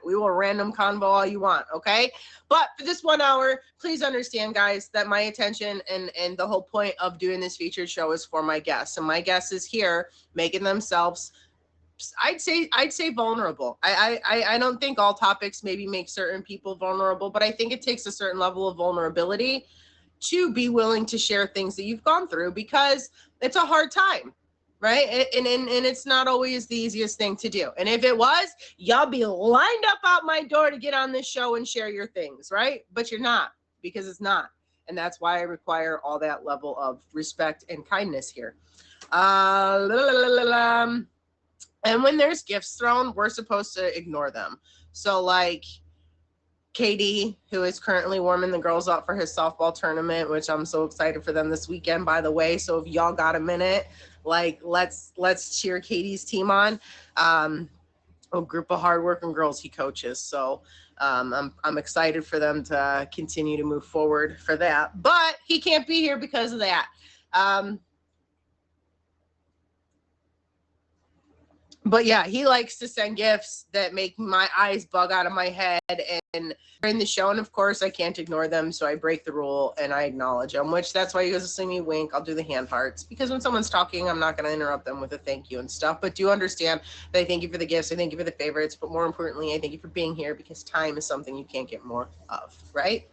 We will random convo all you want, okay? But for this 1 hour, please understand, guys, that my attention and the whole point of doing this featured show is for my guests. And my guest is here making themselves, I'd say vulnerable. I don't think all topics maybe make certain people vulnerable, but I think it takes a certain level of vulnerability to be willing to share things that you've gone through, because it's a hard time, right? And it's not always the easiest thing to do. And if it was, y'all be lined up out my door to get on this show and share your things, right? But you're not, because it's not. And that's why I require all that level of respect and kindness here. And when there's gifts thrown, we're supposed to ignore them. So like KD, who is currently warming the girls up for his softball tournament, which I'm so excited for them this weekend, by the way. So if y'all got a minute, like let's cheer KD's team on. A group of hardworking girls he coaches. So I'm excited for them to continue to move forward for that. But he can't be here because of that. But yeah, he likes to send gifts that make my eyes bug out of my head and during the show. And of course, I can't ignore them. So I break the rule and I acknowledge them, which that's why you guys will see me wink. I'll do the hand hearts, because when someone's talking, I'm not going to interrupt them with a thank you and stuff. But do understand that I thank you for the gifts. I thank you for the favorites. But more importantly, I thank you for being here, because time is something you can't get more of, right?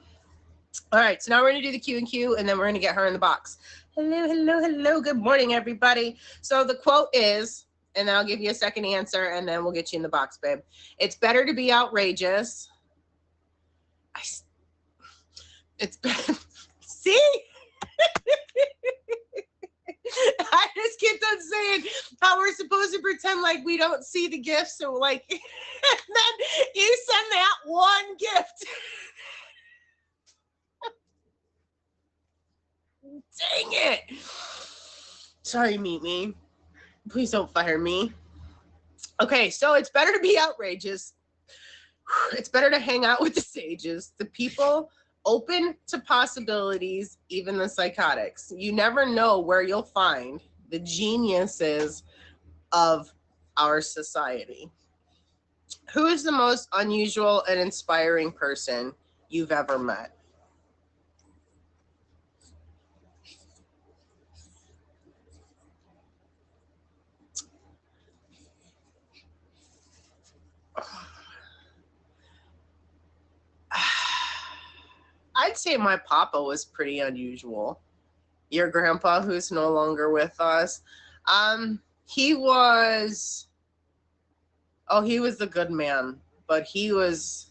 All right, so now we're going to do the Q&Q, and then we're going to get her in the box. Hello, hello, hello. Good morning, everybody. So the quote is, and then I'll give you a second answer, and then we'll get you in the box, babe. It's better to be outrageous. It's better. See? I just kept on saying how we're supposed to pretend like we don't see the gifts. So like, and then you send that one gift. Dang it. Sorry, Meet Me. Please don't fire me. Okay, so it's better to be outrageous. It's better to hang out with the sages, the people open to possibilities, even the psychotics. You never know where you'll find the geniuses of our society. Who is the most unusual and inspiring person you've ever met? I'd say my papa was pretty unusual. Your grandpa, who's no longer with us, he was the good man, but he was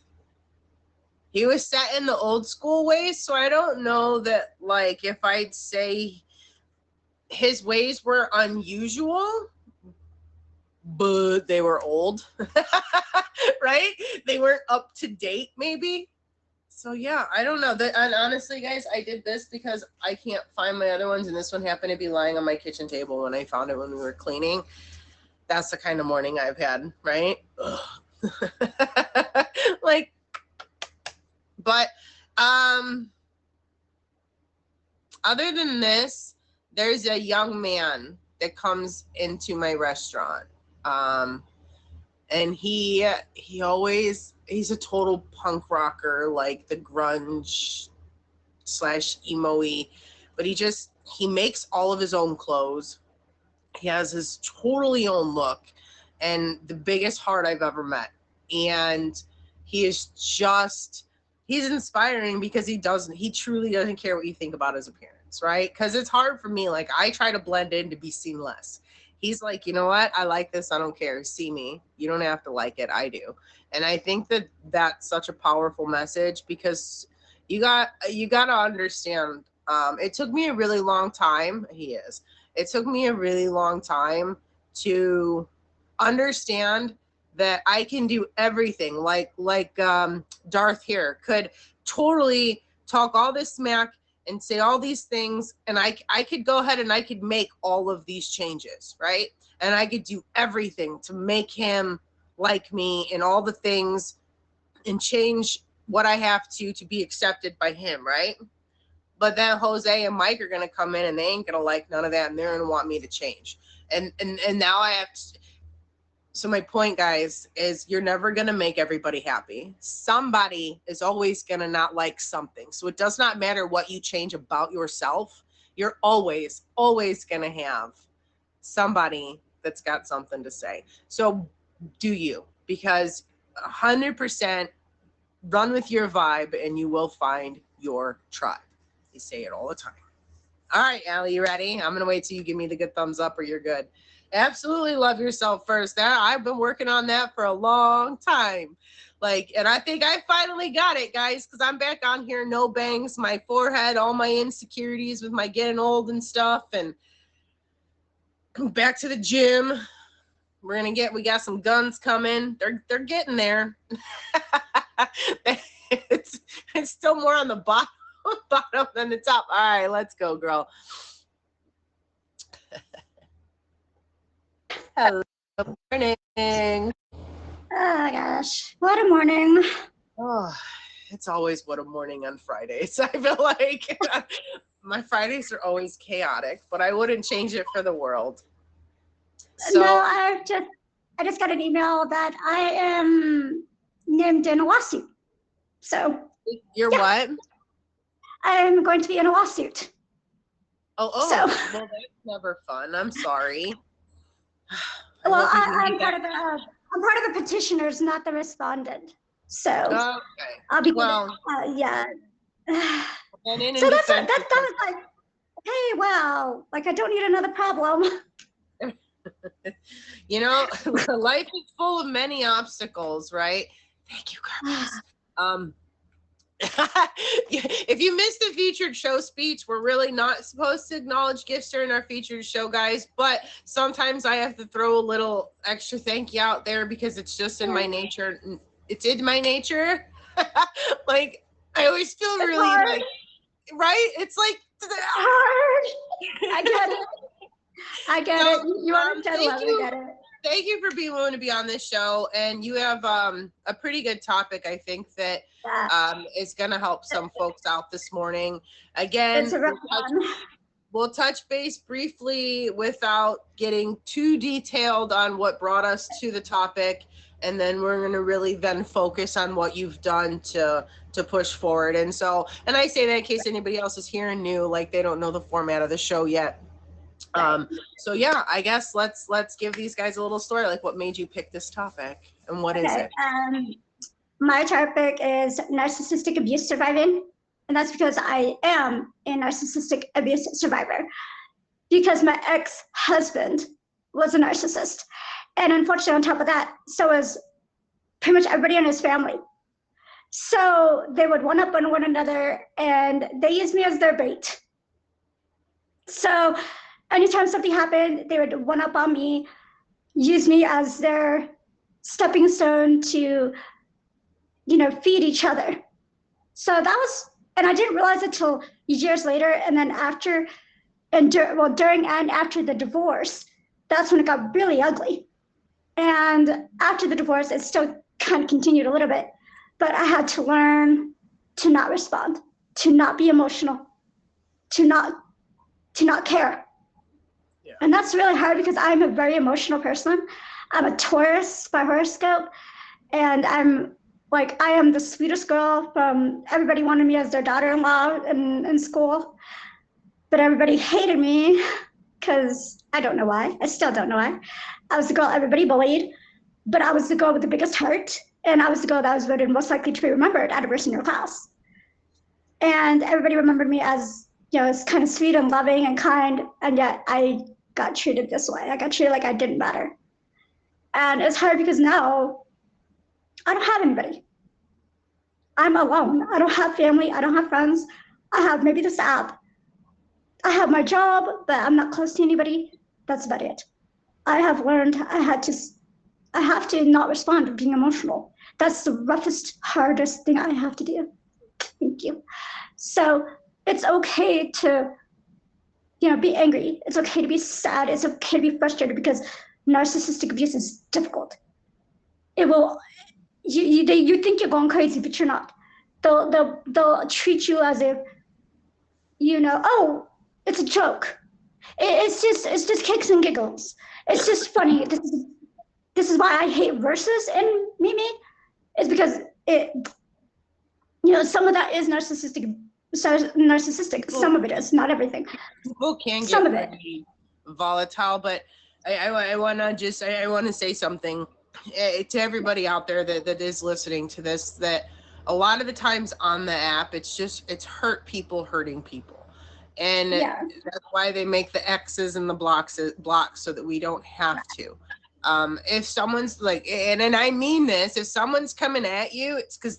set in the old school ways. So I don't know that, like, if I'd say his ways were unusual, but they were old, right? They weren't up to date, maybe. So yeah, I don't know. And honestly, guys, I did this because I can't find my other ones, and this one happened to be lying on my kitchen table when I found it when we were cleaning. That's the kind of morning I've had, right? Like, but other than this, there's a young man that comes into my restaurant. And he's a total punk rocker, like the grunge / emo-y, but he makes all of his own clothes. He has his totally own look and the biggest heart I've ever met. And he's inspiring because he truly doesn't care what you think about his appearance, right? Because it's hard for me. Like, I try to blend in to be seen less. He's like, you know what? I like this. I don't care. See me. You don't have to like it. I do. And I think that that's such a powerful message, because you got to understand. It took me a really long time. It took me a really long time to understand that I can do everything. Like Darth here could totally talk all this smack and say all these things, and I could go ahead and I could make all of these changes, right? And I could do everything to make him like me and all the things and change what I have to be accepted by him, right? But then Jose and Mike are going to come in and they ain't going to like none of that, and they're going to want me to change. And now I have to, So my point, guys, is you're never going to make everybody happy. Somebody is always going to not like something. So it does not matter what you change about yourself. You're always, always going to have somebody that's got something to say. So do you, because 100% run with your vibe and you will find your tribe. You say it all the time. All right, Allie, you ready? I'm going to wait till you give me the good thumbs up or you're good. Absolutely love yourself first. I've been working on that for a long time. And I think I finally got it, guys, because I'm back on here, no bangs, my forehead, all my insecurities with my getting old and stuff, and back to the gym. We got some guns coming. They're getting there. it's still more on the bottom than the top. All right, let's go, girl. Hello, morning. Oh gosh, what a morning. Oh, it's always what a morning on Fridays. I feel like my Fridays are always chaotic, but I wouldn't change it for the world. So, no, I just got an email that I am named in a lawsuit. So you're what? I'm going to be in a lawsuit. Oh, so, well, that's never fun. I'm sorry. Well, I'm part of the petitioners, not the respondent. So okay. I'll be yeah. So that was like, hey, wow, like I don't need another problem. You know, life is full of many obstacles, right? Thank you, Carlos. If you missed the featured show speech, we're really not supposed to acknowledge gifts during our featured show, guys, but sometimes I have to throw a little extra thank you out there because it's just in my nature. It's in my nature. Like, I always feel it's really hard. like, right? It's like hard. I get it. You understand what I get it. Thank you for being willing to be on this show. And you have a pretty good topic, I think, that is going to help some folks out this morning. Again, we'll touch base briefly without getting too detailed on what brought us to the topic. And then we're going to really then focus on what you've done to push forward. And I say that in case anybody else is here and new, like they don't know the format of the show yet. So yeah, I guess let's give these guys a little story, like what made you pick this topic and what is it? My topic is narcissistic abuse surviving, and that's because I am a narcissistic abuse survivor, because my ex-husband was a narcissist, and unfortunately on top of that, so was pretty much everybody in his family. So they would one up on one another, and they used me as their bait. So anytime something happened, they would one up on me, use me as their stepping stone to, feed each other. So that was, and I didn't realize it till years later. And then during and after the divorce, that's when it got really ugly. And after the divorce, it still kind of continued a little bit, but I had to learn to not respond, to not be emotional, to not care. Yeah. And that's really hard because I'm a very emotional person. I'm a Taurus by horoscope, and I am the sweetest girl from, everybody wanted me as their daughter-in-law in school, but everybody hated me because I don't know why. I still don't know why. I was the girl everybody bullied, but I was the girl with the biggest heart, and I was the girl that was voted most likely to be remembered out of every single class. And everybody remembered me as, as kind of sweet and loving and kind, and yet I got treated this way. I got treated like I didn't matter. And it's hard because now I don't have anybody. I'm alone. I don't have family. I don't have friends. I have maybe this app. I have my job, but I'm not close to anybody. That's about it. I have learned I have to not respond to being emotional. That's the roughest, hardest thing I have to do. Thank you. So it's okay to, be angry. It's okay to be sad. It's okay to be frustrated, because narcissistic abuse is difficult. It will, you think you're going crazy, but you're not. They'll treat you as if, oh, it's a joke. It's just kicks and giggles. It's just funny. this is why I hate verses in Mimi, is because it, some of that is narcissistic. Some of it is, not everything. People can Some get of it. really volatile, but I want to say something to everybody out there that is listening to this, that a lot of the times on the app, it's hurt people hurting people. And that's why they make the X's and the blocks so that we don't have to. If someone's like, and I mean this, if someone's coming at you, it's because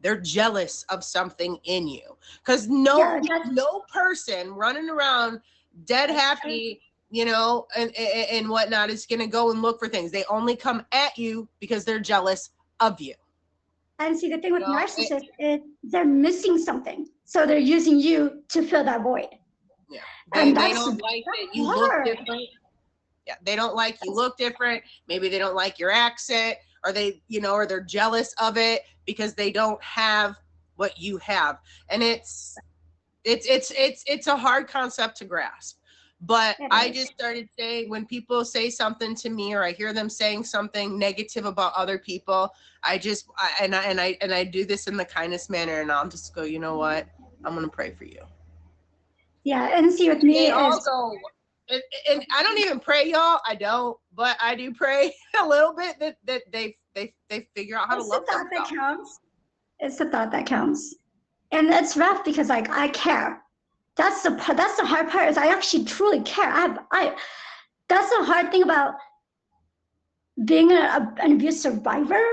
they're jealous of something in you. Because no person running around dead happy, and whatnot is going to go and look for things. They only come at you because they're jealous of you. And see, the thing with narcissists is they're missing something. So they're using you to fill that void. Yeah. They don't like that you look different. Yeah. They don't like you look different. Maybe they don't like your accent, or or they're jealous of it because they don't have what you have. And it's a hard concept to grasp. But I just started saying, when people say something to me, or I hear them saying something negative about other people, I do this in the kindest manner, and I'll just go, you know what? I'm gonna pray for you. Yeah, and see, with me, they all go, and I don't even pray, y'all. I don't, but I do pray a little bit that they figure out how to love themselves. That counts. It's the thought that counts, and it's rough because I care. That's the hard part, is I actually truly care. That's the hard thing about being an abuse survivor,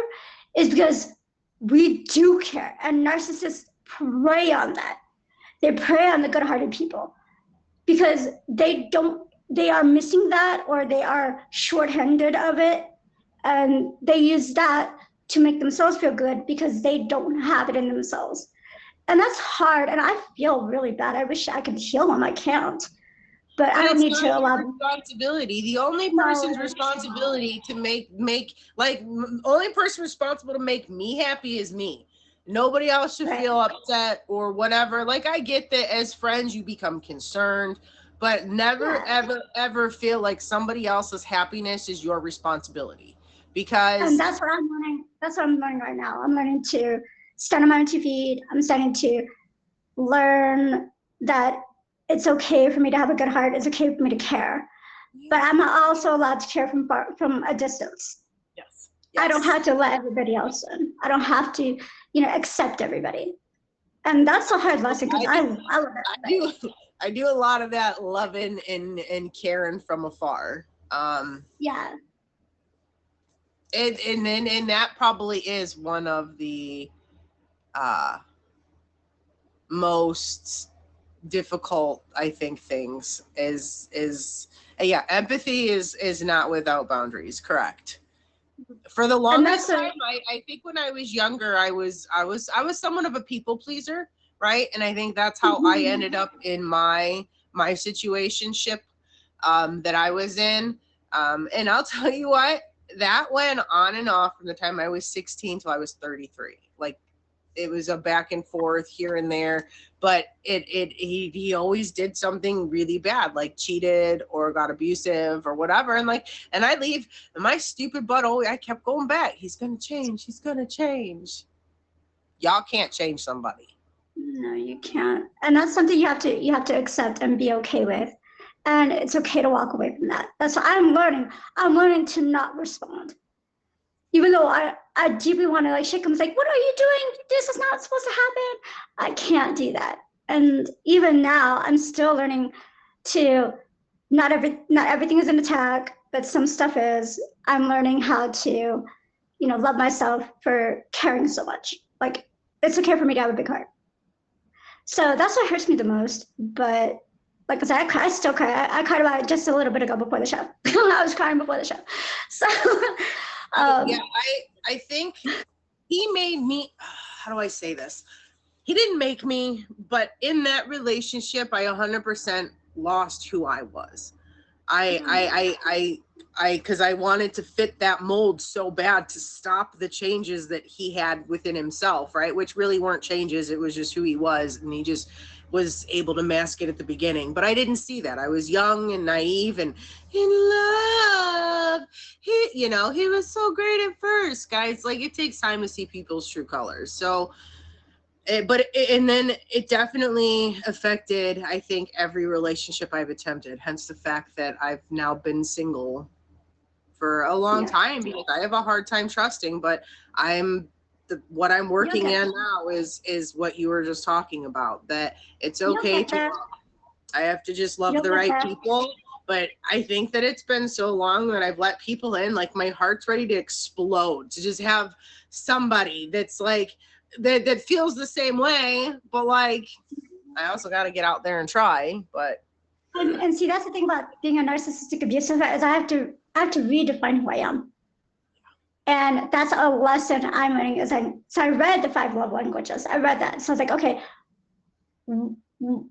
is because we do care, and narcissists prey on that. They prey on the good-hearted people because they are missing that, or they are short-handed of it, and they use that to make themselves feel good because they don't have it in themselves. And that's hard, and I feel really bad. I wish I could heal them. I can't. But I don't need to allow responsibility. The only person's responsibility to only person responsible to make me happy is me. Nobody else should feel upset or whatever. Like, I get that as friends you become concerned, but never ever feel like somebody else's happiness is your responsibility. Because that's what I'm learning. That's what I'm learning right now. I'm learning to stand on my own 2 feet. I'm starting to learn that it's okay for me to have a good heart. It's okay for me to care, but I'm also allowed to care from a distance. Yes. I don't have to let everybody else in. I don't have to, accept everybody. And that's a hard lesson, because I love it. I do a lot of that loving and caring from afar. Yeah. And that probably is one of the most difficult, I think, things is empathy is not without boundaries. Correct. For the longest time, I think when I was younger, I was somewhat of a people pleaser, right? And I think that's how I ended up in my situationship that I was in. And I'll tell you what, that went on and off from the time I was 16 till I was 33. Like, it was a back and forth here and there, but he always did something really bad, like cheated or got abusive or whatever. And I leave, and my stupid butt, I kept going back. He's going to change. He's going to change. Y'all can't change somebody. No, you can't. And that's something you have to accept and be okay with. And it's okay to walk away from that. That's what I'm learning. I'm learning to not respond. Even though I deeply want to shake him, like, what are you doing? This is not supposed to happen. I can't do that. And even now, I'm still learning to, not everything is an attack, but some stuff is. I'm learning how to, love myself for caring so much. Like, it's okay for me to have a big heart. So that's what hurts me the most. But like I said, I still cry. I cried about it just a little bit ago before the show. I was crying before the show. So. I think he made me, how do I say this? He didn't make me, but in that relationship, I 100% lost who I was. Because I wanted to fit that mold so bad to stop the changes that he had within himself, right? Which really weren't changes. It was just who he was. And he just was able to mask it at the beginning, but I didn't see that. I was young and naive and in love. He was so great at first, guys. Like, it takes time to see people's true colors. So, and then it definitely affected, I think, every relationship I've attempted. Hence the fact that I've now been single for a long time, because I have a hard time trusting. But what I'm working on now is what you were just talking about, that it's okay to love. I have to just love the right people. But I think that it's been so long that I've let people in, like my heart's ready to explode, to just have somebody that's like, that feels the same way. But like, I also got to get out there and try. But and see, that's the thing about being a narcissistic abusive, is I have to redefine who I am. And that's a lesson I'm learning. So I read the 5 love languages. I read that. So I was like, okay,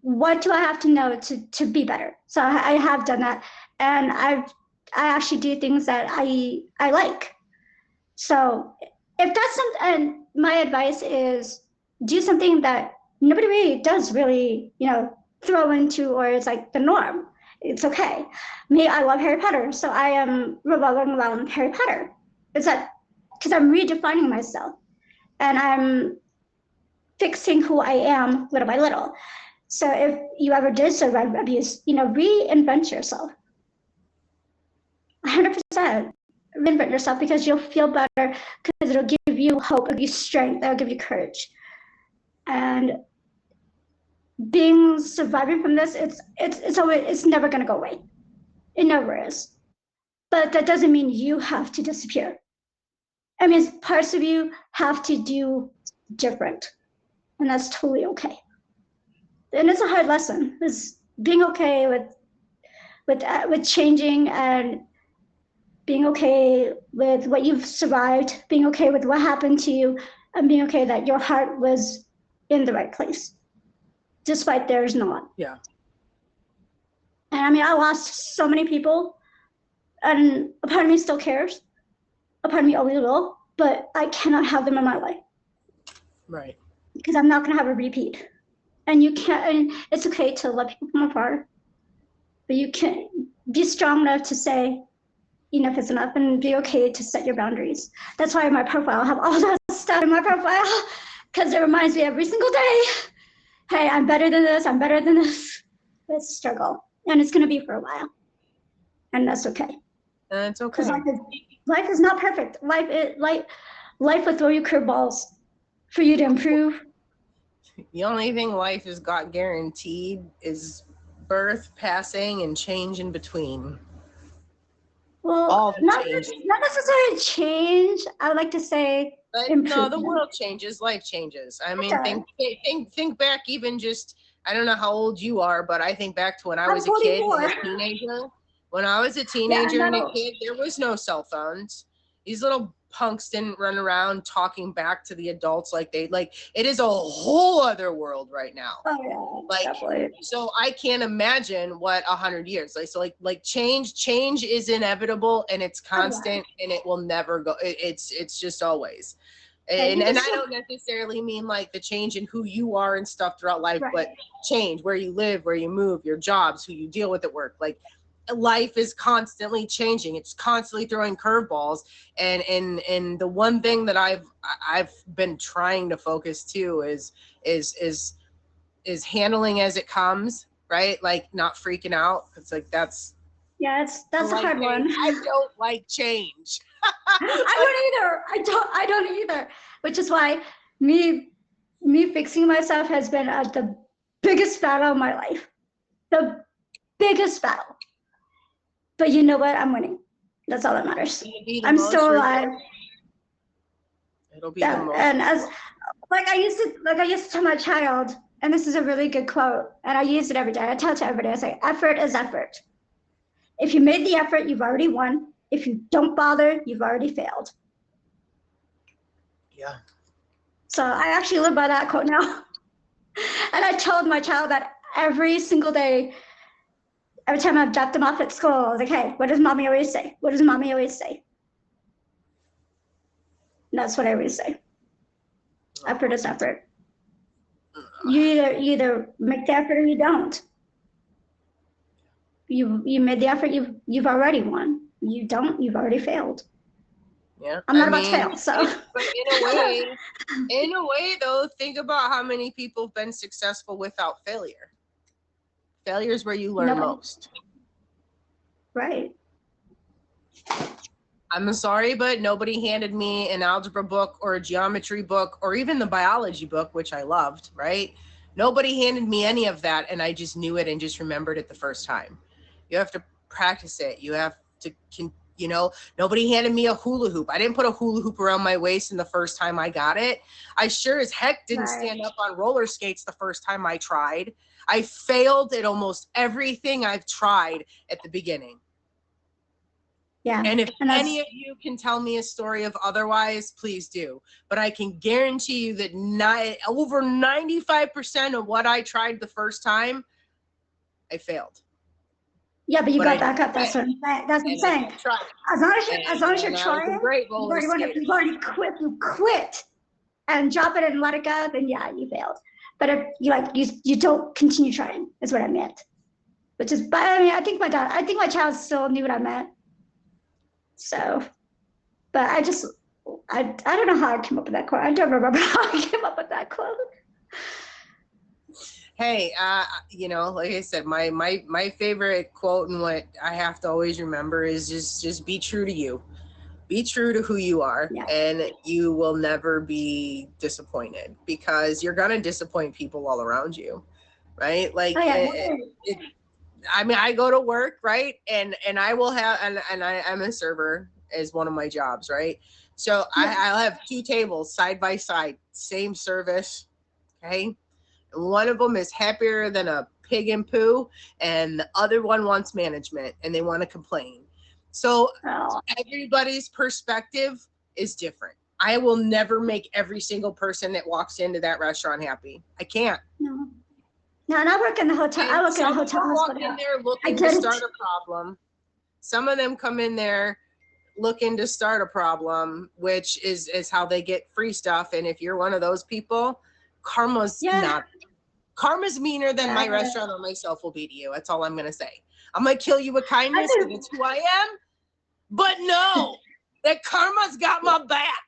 what do I have to know to be better? So I have done that. And I actually do things that I like. So if that's something, and my advice is do something that nobody really does throw into, or it's like the norm. It's okay. Me, I love Harry Potter. So I am revolving around Harry Potter. It's that because I'm redefining myself and I'm fixing who I am little by little. So if you ever did survive abuse, reinvent yourself. 100%. Reinvent yourself, because you'll feel better, because it'll give you hope, it'll give you strength, it'll give you courage. And surviving from this, it's never gonna go away. It never is. But that doesn't mean you have to disappear. I mean, parts of you have to do different, and that's totally okay. And it's a hard lesson, is being okay with changing, and being okay with what you've survived, being okay with what happened to you, and being okay that your heart was in the right place, despite theirs not. Yeah. And I mean, I lost so many people, and a part of me still cares. A part of me always will, but I cannot have them in my life. Right. Because I'm not gonna have a repeat. And you can't, and it's okay to let people from afar, but you can be strong enough to say enough is enough, and be okay to set your boundaries. That's why my profile, I have all that stuff in my profile, because it reminds me every single day, hey, I'm better than this, I'm better than this. It's a struggle, and it's gonna be for a while. And that's okay. It's okay. Because life is not perfect. Life will throw you curveballs for you to improve. The only thing life has got guaranteed is birth, passing, and change in between. Well, not necessarily change. I would like to say no, the world changes, life changes. I mean, think back, even just, I don't know how old you are, but I think back to when I was a kid and a teenager. When I was a teenager and a kid, there was no cell phones. These little punks didn't run around talking back to the adults like it is a whole other world right now. Oh yeah, definitely. So I can't imagine what 100 years like change is inevitable, and it's constant, and it will never go. It's just always. And I don't necessarily mean like the change in who you are and stuff throughout life, but change where you live, where you move, your jobs, who you deal with at work. Like, life is constantly changing. It's constantly throwing curveballs, and the one thing that I've been trying to focus to is handling as it comes, right? Like, not freaking out. It's like that's a hard one. I don't like change. I don't either. Which is why me fixing myself has been the biggest battle of my life. The biggest battle. But you know what? I'm winning. That's all that matters. I'm still alive. It'll be the most. And as I used to tell my child, and this is a really good quote, and I use it every day. I tell it to everybody. I say, effort is effort. If you made the effort, you've already won. If you don't bother, you've already failed. Yeah. So I actually live by that quote now. And I told my child that every single day. Every time I've dropped them off at school, I was like, hey, what does mommy always say? What does mommy always say? And that's what I always say. Effort is effort. You either make the effort or you don't. You made the effort, you've already won. You don't, you've already failed. Yeah. I'm not about to fail, so. But in a way though, think about how many people have been successful without failure. Failure is where you learn most. Right. I'm sorry, but nobody handed me an algebra book or a geometry book or even the biology book, which I loved, right? Nobody handed me any of that, and I just knew it and just remembered it the first time. You have to practice it. You have to, you know, nobody handed me a hula hoop. I didn't put a hula hoop around my waist in the first time I got it. I sure as heck didn't stand up on roller skates the first time I tried. I failed at almost everything I've tried at the beginning. Yeah. And if any of you can tell me a story of otherwise, please do. But I can guarantee you that over 95% of what I tried the first time, I failed. Yeah, but you got back up. That's what I'm saying. As long as you're trying, you've already quit. You quit and drop it and let it go. Then yeah, you failed. But if you don't continue trying, is what I meant. Which is, but I mean, I think my child still knew what I meant. So, but I don't know how I came up with that quote. I don't remember how I came up with that quote. Hey, you know, like I said, my favorite quote and what I have to always remember is just be true to you. Be true to who you are, and you will never be disappointed, because you're gonna disappoint people all around you, right? Like, I mean, I go to work, right, and I will have, and I'm a server as one of my jobs, right? So I'll have 2 tables side by side, same service, okay? One of them is happier than a pig in poo, and the other one wants management and they want to complain. So everybody's perspective is different. I will never make every single person that walks into that restaurant happy. I can't. No, and I work in the hotel. I work in a hotel. Walk in there looking to start a problem. Some of them come in there looking to start a problem, which is how they get free stuff. And if you're one of those people, karma's meaner than my restaurant or myself will be to you. That's all I'm gonna say. I'm gonna kill you with kindness because it's who I am. But no, that karma's got my back.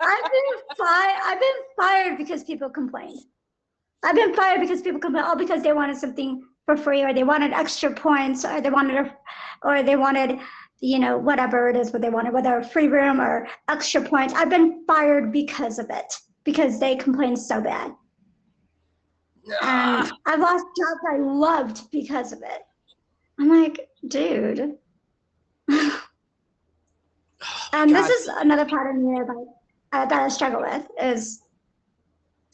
I've been fired because people complained. I've been fired because people complained, because they wanted something for free, or they wanted extra points, or they wanted, you know, whatever it is what they wanted, whether a free room or extra points. I've been fired because of it, because they complained so bad. And I've lost jobs I loved because of it. I'm like, dude. And this is another part of me that I struggle with is,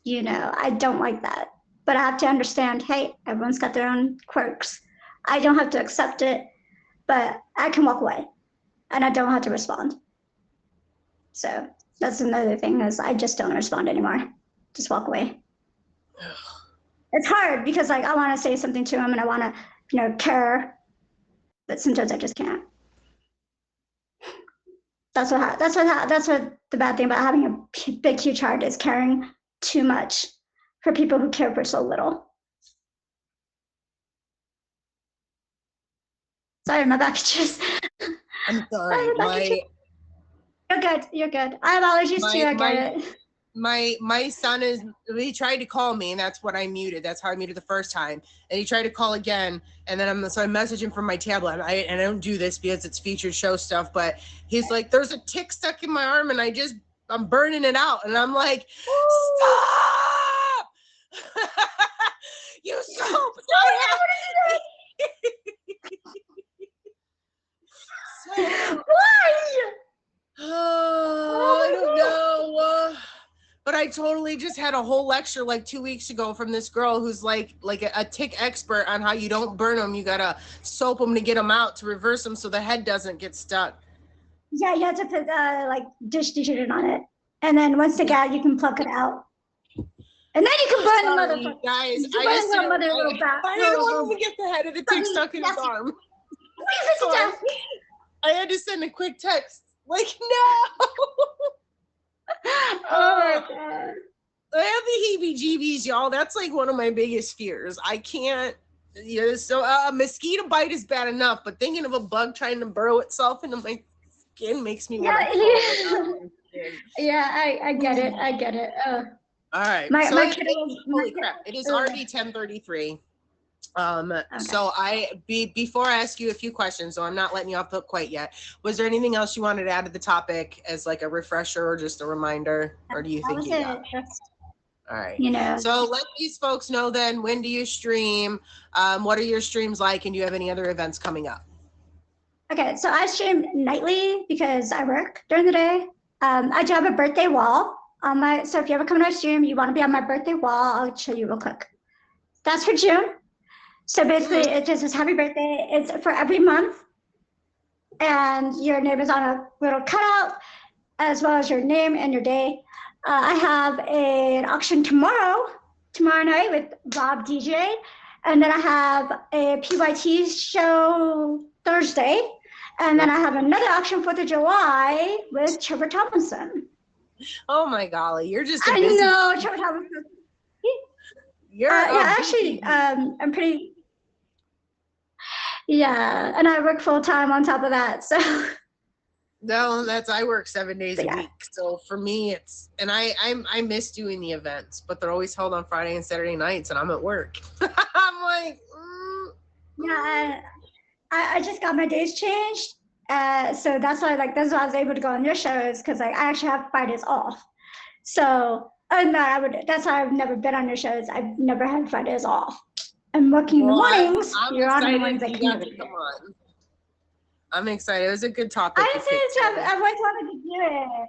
you know, I don't like that. But I have to understand, hey, everyone's got their own quirks. I don't have to accept it, but I can walk away and I don't have to respond. So that's another thing, is I just don't respond anymore. Just walk away. It's hard because like I want to say something to him and I want to, you know, care, but sometimes I just can't. That's what the bad thing about having a big, huge heart is, caring too much for people who care for so little. Sorry, my back itches. I'm sorry. You're good. You're good. I have allergies too. I get it. My son he tried to call me, and that's what I muted. That's how I muted the first time. And he tried to call again, and then I'm messaging from my tablet. And I don't do this because it's featured show stuff, but he's like, there's a tick stuck in my arm and I'm burning it out. And I'm like, stop! You so Why? I don't know. But I totally just had a whole lecture like 2 weeks ago from this girl who's like a tick expert on how you don't burn them. You gotta soap them to get them out, to reverse them so the head doesn't get stuck. Yeah, you have to put like dish detergent on it, and then once they get out, you can pluck it out, and then you can burn the motherfucker. Guys, I didn't want to get the head of the tick stuck in his arm. So I had to send a quick text like, no. Oh my God. I have the heebie-jeebies, y'all. That's like one of my biggest fears. I can't. So a mosquito bite is bad enough, but thinking of a bug trying to burrow itself into my skin makes me want to crawl. Yeah, I get it. I get it. All right. My kid was. Holy crap! It is RV 1033. So before I ask you a few questions, so I'm not letting you off the hook quite yet. Was there anything else you wanted to add to the topic as like a refresher or just a reminder, or do you think you got it? All right. So let these folks know then, when do you stream? What are your streams like? And do you have any other events coming up? Okay, so I stream nightly because I work during the day. I do have a birthday wall on my, so if you ever come to my stream, you want to be on my birthday wall, I'll show you real quick. That's for June. So basically it just says happy birthday. It's for every month. And your name is on a little cutout, as well as your name and your day. I have an auction tomorrow night with Rob DJ. And then I have a PYT show Thursday. And then I have another auction 4th of July with Trevor Tomlinson. Oh my golly, you're just I know, Trevor Tomlinson. Actually, I'm pretty, and I work full time on top of that, so. No, I work 7 days a week. So for me, it's, and I miss doing the events, but they're always held on Friday and Saturday nights, and I'm at work. I'm like, Yeah, I just got my days changed. So that's why I was able to go on your shows, because I actually have Fridays off. So, that's why I've never been on your shows. I've never had Fridays off. I'm working in the mornings. You're on the mornings. Come on. I'm excited. It was a good topic. I've always wanted to do it.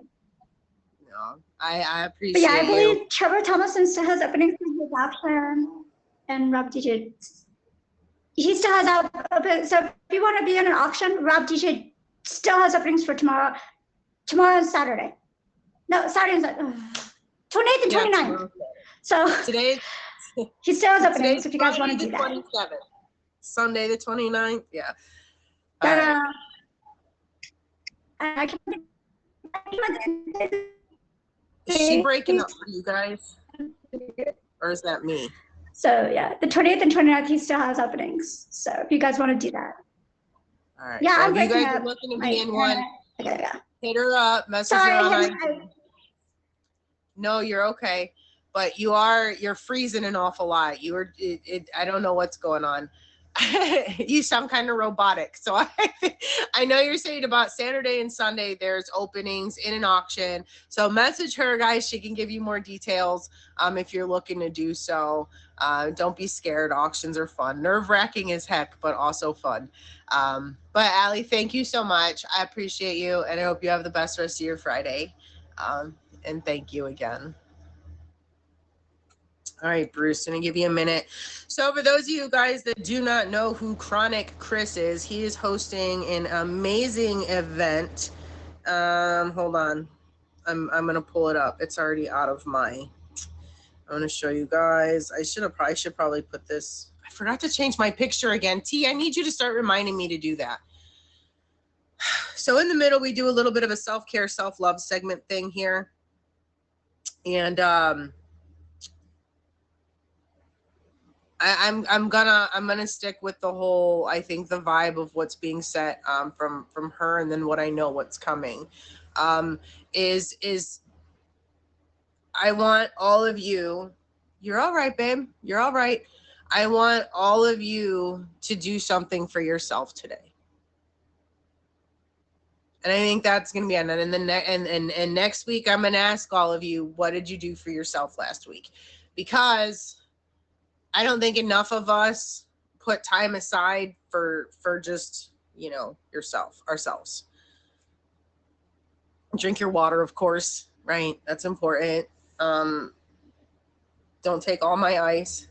No, I appreciate I believe Trevor Thomason still has openings for his auction, and Rob DJ. He still has open. So if you want to be in an auction, Rob DJ still has openings for tomorrow. Tomorrow is Saturday. No, Saturday is 28th and 29th. So today he still has openings if you guys want to do that. 27th. Sunday the 29th. Yeah. I can. Is she breaking up for you guys? Or is that me? So yeah, the 28th and 29th, he still has openings. So if you guys want to do that. All right. Yeah, so I'm if you guys up. are looking to be in one, yeah. Hit her up, message her on. No, you're okay. But you're freezing an awful lot. I don't know what's going on. You sound kind of robotic. So I know you're saying about Saturday and Sunday there's openings in an auction. So message her, guys. She can give you more details if you're looking to do so. Don't be scared. Auctions are fun. Nerve-wracking as heck, but also fun. But Allie, thank you so much. I appreciate you, and I hope you have the best rest of your Friday. And thank you again. All right, Bruce, I'm going to give you a minute. So for those of you guys that do not know who Chronic Chris is, he is hosting an amazing event. Hold on. I'm going to pull it up. It's already out of my, I'm going to show you guys. I should probably put this. I forgot to change my picture again. T, I need you to start reminding me to do that. So in the middle, we do a little bit of a self-care, self-love segment thing here. And, I'm gonna stick with the whole, I think the vibe of what's being set from her, and then what I know what's coming is I want all of you, you're all right, babe, you're all right. I want all of you to do something for yourself today. And I think that's gonna be on it. And then and next week I'm gonna ask all of you, what did you do for yourself last week? Because I don't think enough of us put time aside for just, ourselves. Drink your water, of course, right? That's important. Don't take all my ice.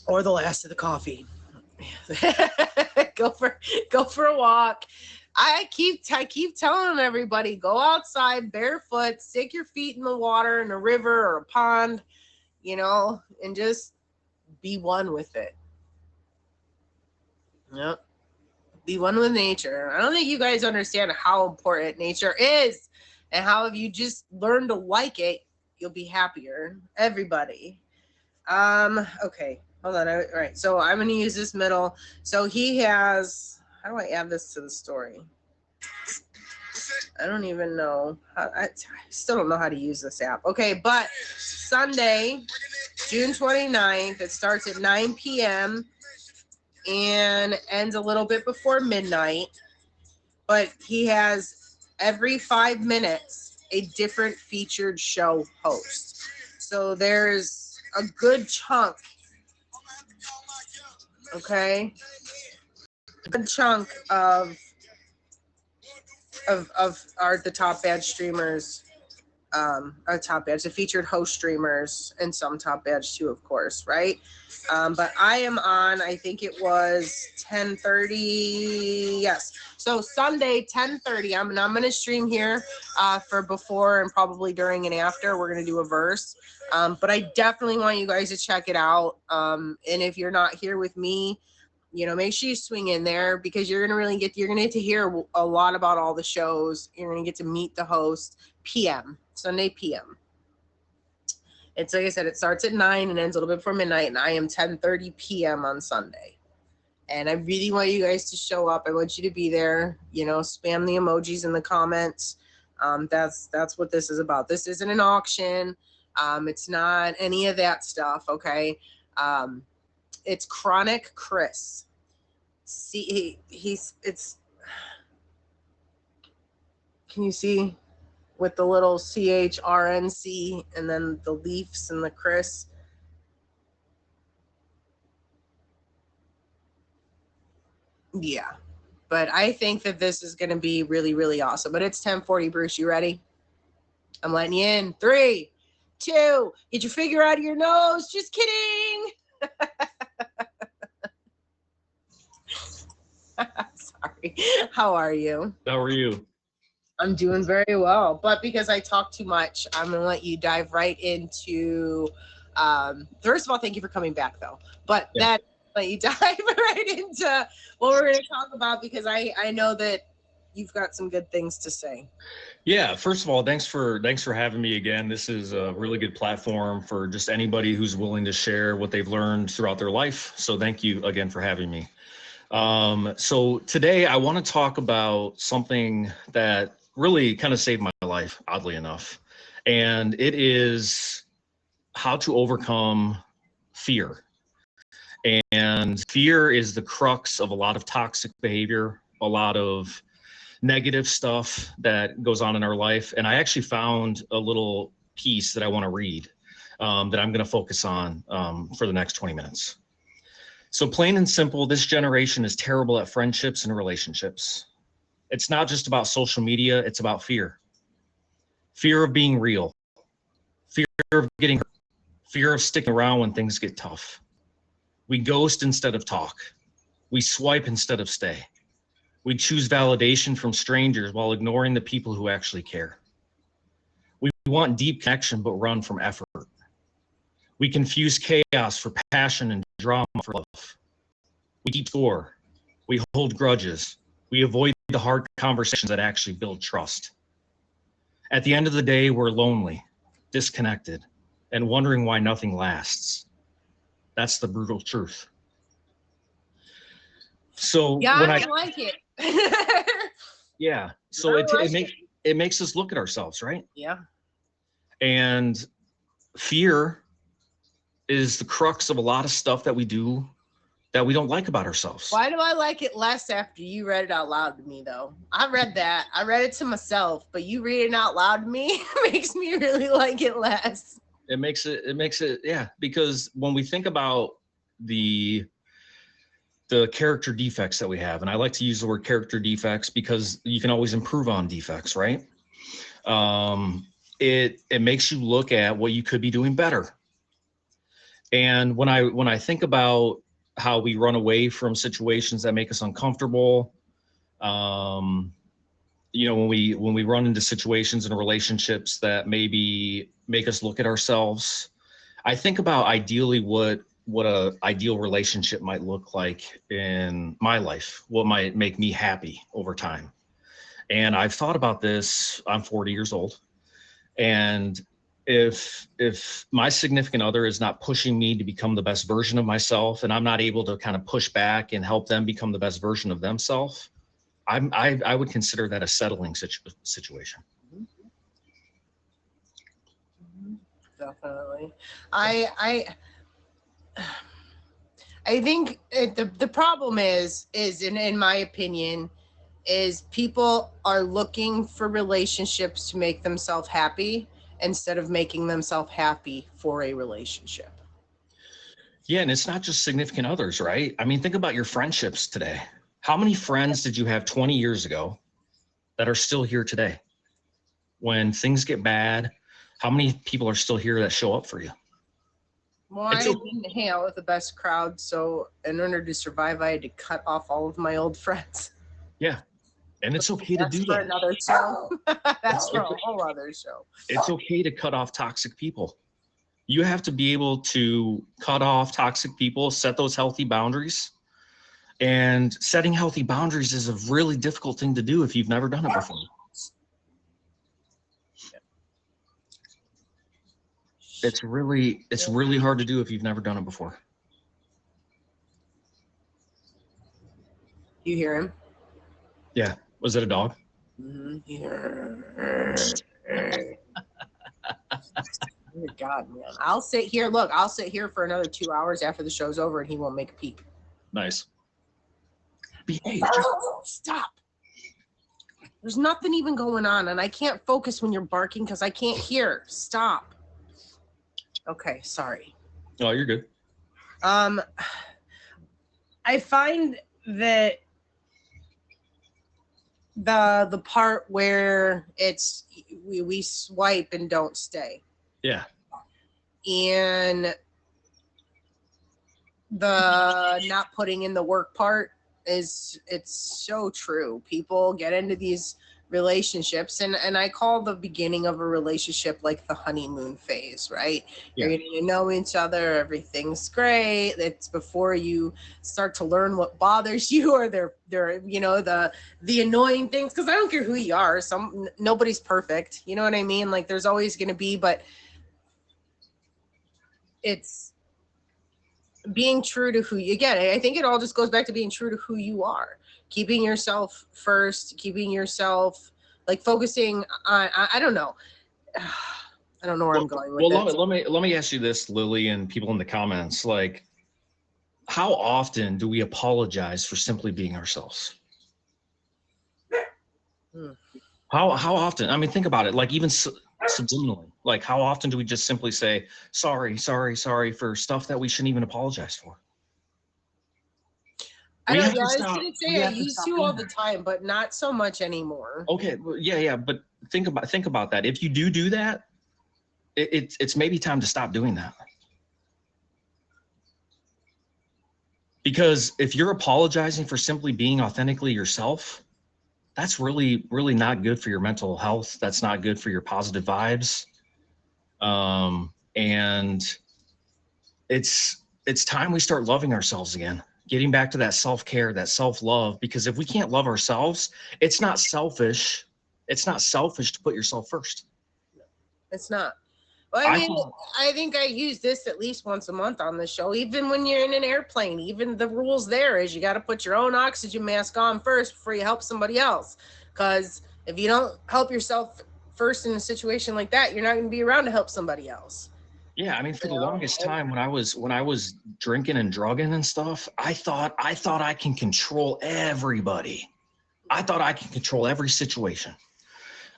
Or the last of the coffee. Go for a walk. I keep telling everybody, go outside barefoot, stick your feet in the water in a river or a pond, and just be one with it. Yep. Be one with nature. I don't think you guys understand how important nature is, and how if you just learn to like it, you'll be happier. Everybody. Okay, hold on. All right, so I'm gonna use this middle. So he has, how do I add this to the story? I don't even know how, I still don't know how to use this app. Okay, but Sunday, June 29th, it starts at 9 p.m. and ends a little bit before midnight. But he has every 5 minutes a different featured show host. So there's a good chunk, okay, a good chunk of the top badge streamers, our top badge, the featured host streamers, and some top badge too, of course, right? But I am on, I think it was 10:30. Yes. So Sunday, 10:30. I'm going to stream here for before and probably during and after. We're going to do a verse. But I definitely want you guys to check it out. And if you're not here with me, you know, make sure you swing in there, because you're going to get to hear a lot about all the shows. You're going to get to meet the host. Sunday PM. It's like I said, it starts at 9 and ends a little bit before midnight, and I am 10:30 p.m. on Sunday. And I really want you guys to show up. I want you to be there. You know, spam the emojis in the comments. That's what this is about. This isn't an auction. It's not any of that stuff. Okay. It's Chronic Chris. See, can you see? With the little CHRNC and then the Leafs and the Chris. Yeah, but I think that this is going to be really, really awesome. But it's 10:40, Bruce. You ready? I'm letting you in. 3, 2, get your finger out of your nose. Just kidding. Sorry. How are you? How are you? I'm doing very well, but because I talk too much, I'm going to let you dive right into, first of all, thank you for coming back though, but yeah. Let you dive right into what we're going to talk about, because I know that you've got some good things to say. Yeah, first of all, thanks for having me again. This is a really good platform for just anybody who's willing to share what they've learned throughout their life. So thank you again for having me. So today I want to talk about something that really kind of saved my life, oddly enough. And it is how to overcome fear. And fear is the crux of a lot of toxic behavior, a lot of negative stuff that goes on in our life. And I actually found a little piece that I want to read that I'm going to focus on for the next 20 minutes. So plain and simple, this generation is terrible at friendships and relationships. It's not just about social media, it's about fear. Fear of being real, fear of getting hurt, fear of sticking around when things get tough. We ghost instead of talk. We swipe instead of stay. We choose validation from strangers while ignoring the people who actually care. We want deep connection but run from effort. We confuse chaos for passion and drama for love. We keep score. We hold grudges. We avoid the hard conversations that actually build trust. At the end of the day, we're lonely, disconnected, and wondering why nothing lasts. That's the brutal truth. So yeah, when I like it. Yeah. So it makes us look at ourselves, right? Yeah. And fear is the crux of a lot of stuff that we do that we don't like about ourselves. Why do I like it less after you read it out loud to me, though? I read that. I read it to myself, but you read it out loud to me makes me really like it less. It makes it, yeah, because when we think about the character defects that we have, and I like to use the word character defects because you can always improve on defects, right? It makes you look at what you could be doing better. And when I think about how we run away from situations that make us uncomfortable, you know, when we run into situations and relationships that maybe make us look at ourselves, I think about ideally what what a ideal relationship might look like in my life, what might make me happy over time. And I've thought about this. I'm 40 years old. And if my significant other is not pushing me to become the best version of myself, and I'm not able to kind of push back and help them become the best version of themselves, I would consider that a settling situation. Definitely. I think the problem is in my opinion, is people are looking for relationships to make themselves happy instead of making themselves happy for a relationship. Yeah, and it's not just significant others, right? I mean, think about your friendships today. How many friends did you have 20 years ago that are still here today? When things get bad, how many people are still here that show up for you? Well, I didn't hang out with the best crowd, so in order to survive, I had to cut off all of my old friends. Yeah, and it's okay to do that. That's for another show. That's for a whole other show. It's okay to cut off toxic people. You have to be able to cut off toxic people, set those healthy boundaries. And setting healthy boundaries is a really difficult thing to do if you've never done it before. It's really hard to do if you've never done it before. You hear him? Yeah. Was it a dog? Oh God, man. I'll sit here. Look, I'll sit here for another 2 hours after the show's over and he won't make a peep. Nice. Behave. Stop. There's nothing even going on and I can't focus when you're barking because I can't hear. Stop. Okay, sorry. Oh, you're good. I find that the part where it's we swipe and don't stay. Yeah. And the not putting in the work part it's so true. People get into these relationships and I call the beginning of a relationship like the honeymoon phase, right? Yeah. You're getting to know each other, everything's great. It's before you start to learn what bothers you or they're you know the annoying things, because I don't care who you are, nobody's perfect, you know what I mean? Like there's always going to be, but it's being true to who you get. I think it all just goes back to being true to who you are, keeping yourself first, keeping yourself like focusing on, I don't know. I don't know where I'm going with this. Let me ask you this, Lily, and people in the comments, like how often do we apologize for simply being ourselves? How often? I mean, think about it. Like even subliminally, like how often do we just simply say sorry for stuff that we shouldn't even apologize for? I don't know. I was gonna say I used to all the time, but not so much anymore. Okay, well, yeah, but think about that. If you do that, it's maybe time to stop doing that. Because if you're apologizing for simply being authentically yourself, that's really not good for your mental health. That's not good for your positive vibes. And it's time we start loving ourselves again, getting back to that self-care, that self-love, because if we can't love ourselves, it's not selfish. It's not selfish to put yourself first. It's not. Well, I mean, I think I use this at least once a month on the show, even when you're in an airplane. Even the rules there is you got to put your own oxygen mask on first before you help somebody else. Because if you don't help yourself first in a situation like that, you're not going to be around to help somebody else. Yeah, I mean, for the longest time when I was drinking and drugging and stuff, I thought I can control everybody. I thought I can control every situation.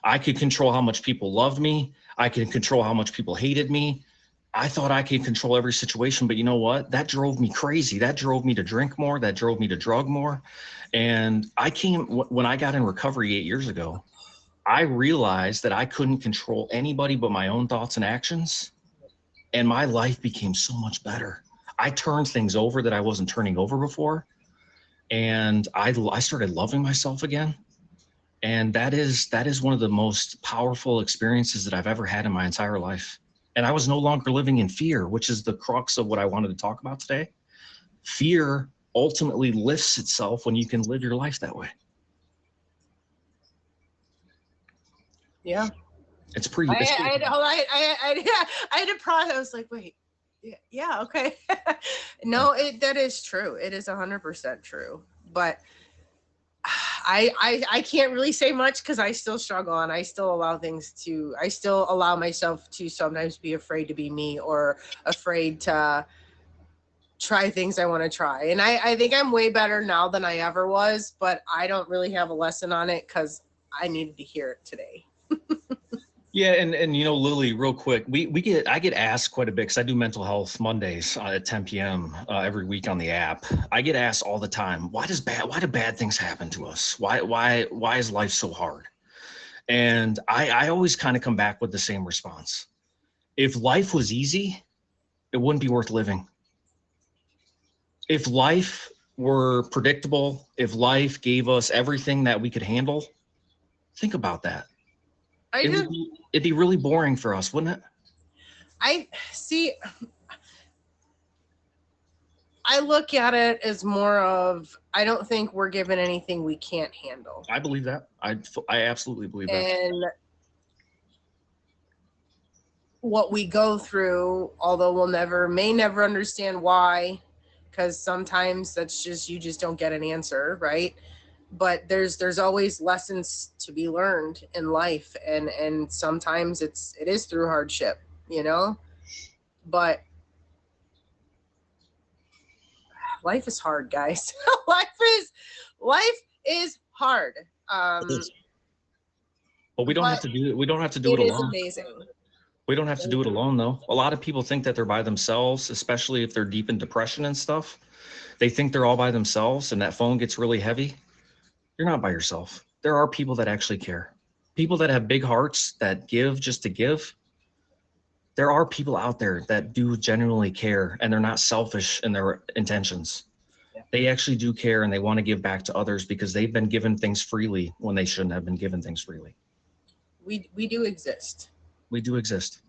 I could control how much people loved me. I could control how much people hated me. I thought I could control every situation, but you know what? That drove me crazy. That drove me to drink more. That drove me to drug more. And when I got in recovery 8 years ago, I realized that I couldn't control anybody but my own thoughts and actions. And my life became so much better. I turned things over that I wasn't turning over before. And I started loving myself again. And that is one of the most powerful experiences that I've ever had in my entire life. And I was no longer living in fear, which is the crux of what I wanted to talk about today. Fear ultimately lifts itself when you can live your life that way. Yeah. It's pretty. I had to process. I was like, wait, yeah, okay. No, that is true. It is 100% true. But I can't really say much because I still struggle, and I still allow myself to sometimes be afraid to be me, or afraid to try things I want to try. And I think I'm way better now than I ever was, but I don't really have a lesson on it because I needed to hear it today. Yeah, and you know, Lily, real quick, I get asked quite a bit because I do mental health Mondays at 10 p.m. Every week on the app. I get asked all the time, why do bad things happen to us? Why is life so hard? And I always kind of come back with the same response. If life was easy, it wouldn't be worth living. If life were predictable, if life gave us everything that we could handle, think about that. It'd be really boring for us, wouldn't it? I see. I look at it as more of, I don't think we're given anything we can't handle. I believe that. I absolutely believe that. And what we go through, although may never understand why, because sometimes that's just, you just don't get an answer, right? But there's always lessons to be learned in life, and sometimes it is through hardship, you know. But life is hard, guys. life is hard. But we don't have to do it. We don't have to do it alone. It is amazing. We don't have to do it alone, though. A lot of people think that they're by themselves, especially if they're deep in depression and stuff. They think they're all by themselves, and that phone gets really heavy. You're not by yourself. There are people that actually care. People that have big hearts that give just to give. There are people out there that do genuinely care, and they're not selfish in their intentions. Yeah. They actually do care, and they want to give back to others because they've been given things freely when they shouldn't have been given things freely. We do exist. We do exist.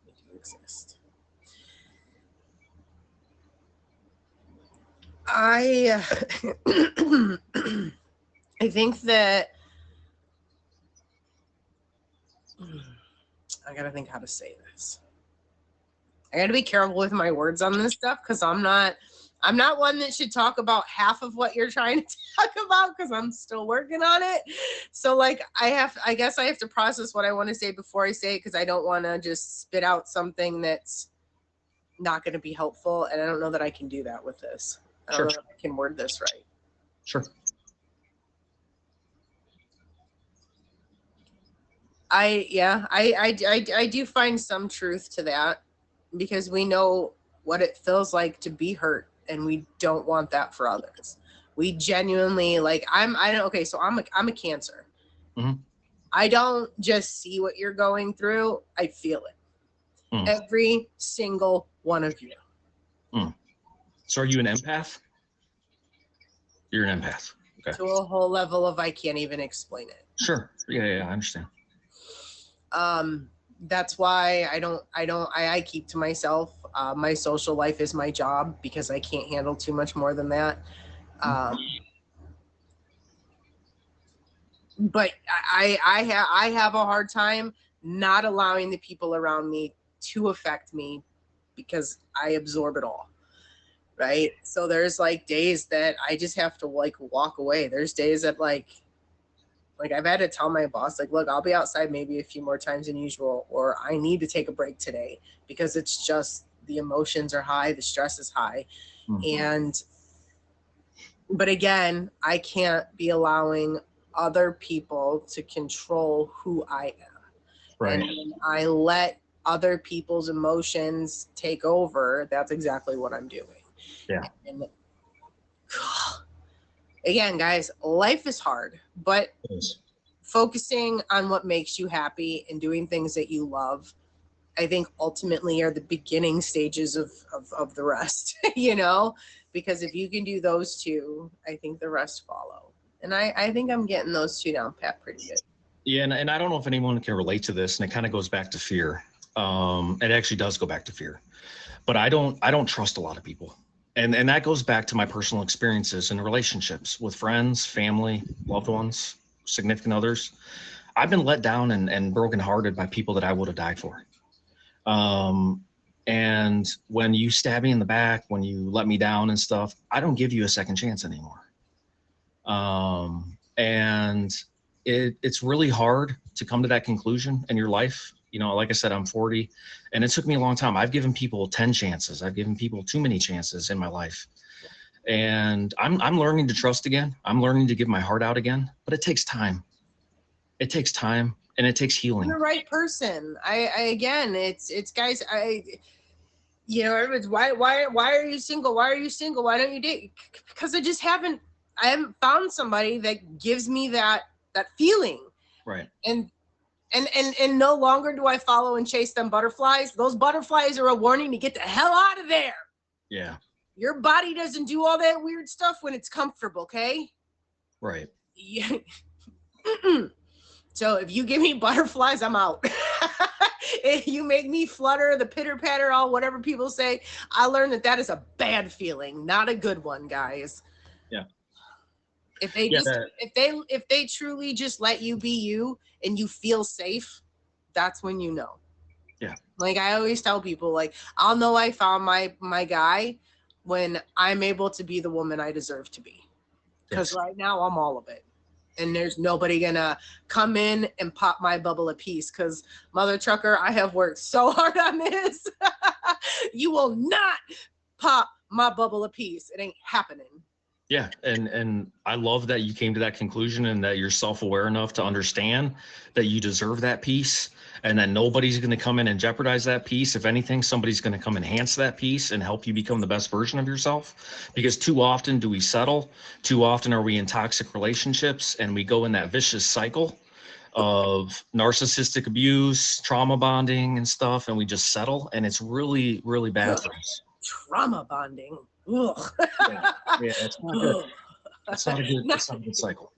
We do exist. I think that I gotta think how to say this. I gotta be careful with my words on this stuff because I'm not one that should talk about half of what you're trying to talk about because I'm still working on it. So like I guess I have to process what I want to say before I say it because I don't want to just spit out something that's not going to be helpful, and I don't know that I can do that with this. I don't know if I can word this right. Sure. I do find some truth to that because we know what it feels like to be hurt, and we don't want that for others. We genuinely I'm a Cancer. Mm-hmm. I don't just see what you're going through, I feel it. Mm. Every single one of you. Mm. So are you an empath? You're an empath. Okay. To a whole level of I can't even explain it. Sure. Yeah, I understand. That's why I keep to myself. My social life is my job because I can't handle too much more than that. But I have a hard time not allowing the people around me to affect me because I absorb it all. Right. So there's days that I just have to walk away. There's days that like I've had to tell my boss, look, I'll be outside maybe a few more times than usual, or I need to take a break today because it's just the emotions are high, the stress is high. Mm-hmm. But again, I can't be allowing other people to control who I am. Right. And when I let other people's emotions take over, that's exactly what I'm doing. Yeah. And again, guys, life is hard, but focusing on what makes you happy and doing things that you love, I think ultimately are the beginning stages of the rest, you know, because if you can do those two, I think the rest follow. And I think I'm getting those two down pat pretty good. Yeah. And I don't know if anyone can relate to this, and it kind of goes back to fear. It actually does go back to fear, but I don't trust a lot of people. And that goes back to my personal experiences and relationships with friends, family, loved ones, significant others. I've been let down and brokenhearted by people that I would have died for. Um, and when you stab me in the back, when you let me down and stuff, I don't give you a second chance anymore. And it's really hard to come to that conclusion in your life. You know, like I said, I'm 40 and it took me a long time. I've given people 10 chances. I've given people too many chances in my life. And I'm learning to trust again. I'm learning to give my heart out again, but it takes time. It takes time and it takes healing. You're the right person. I again, it's guys, you know, everyone's why are you single? Why are you single? Why don't you date? Because I haven't found somebody that gives me that feeling. Right. And no longer do I follow and chase them butterflies. Those butterflies are a warning to get the hell out of there. Yeah. Your body doesn't do all that weird stuff when it's comfortable, okay? Right. Yeah. So if you give me butterflies, I'm out. If you make me flutter, the pitter patter, all whatever people say, I learned that is a bad feeling, not a good one, guys. Yeah. If they if they truly just let you be you and you feel safe, that's when you know. Yeah. Like I always tell people, like, I'll know I found my guy when I'm able to be the woman I deserve to be. Because right now I'm all of it. And there's nobody gonna come in and pop my bubble of peace. Because Mother Trucker, I have worked so hard on this. You will not pop my bubble of peace. It ain't happening. Yeah. And I love that you came to that conclusion and that you're self-aware enough to understand that you deserve that peace and that nobody's going to come in and jeopardize that peace. If anything, somebody's going to come enhance that peace and help you become the best version of yourself. Because too often do we settle, too often are we in toxic relationships and we go in that vicious cycle of narcissistic abuse, trauma bonding and stuff, and we just settle, and it's really, really bad for us. Trauma bonding. Ugh. Yeah, it's not good. It's not a good cycle.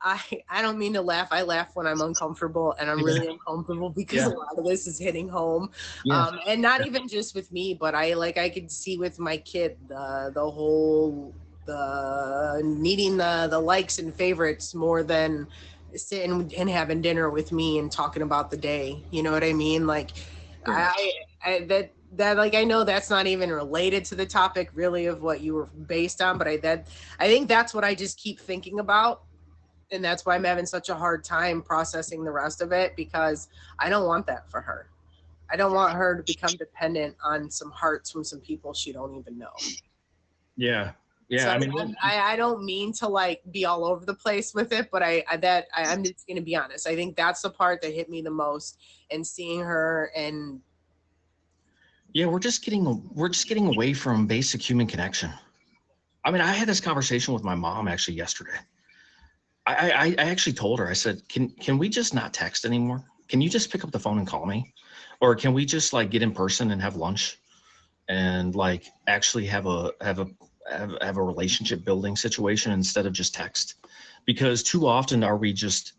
I don't mean to laugh. I laugh when I'm uncomfortable, and I'm really uncomfortable because a lot of this is hitting home. Yeah. And not even just with me, but I could see with my kid the whole needing the likes and favorites more than sitting and having dinner with me and talking about the day. You know what I mean? Like I know that's not even related to the topic really of what you were based on, but I think that's what I just keep thinking about. And that's why I'm having such a hard time processing the rest of it, because I don't want that for her. I don't want her to become dependent on some hearts from some people she don't even know. Yeah. Yeah. So I mean, I don't mean to like be all over the place with it, but I'm just going to be honest. I think that's the part that hit me the most, and seeing her and. Yeah, we're just getting away from basic human connection. I mean, I had this conversation with my mom actually yesterday. I actually told her, I said, can we just not text anymore? Can you just pick up the phone and call me? Or can we just like get in person and have lunch and like actually have a relationship building situation instead of just text? Because too often are we just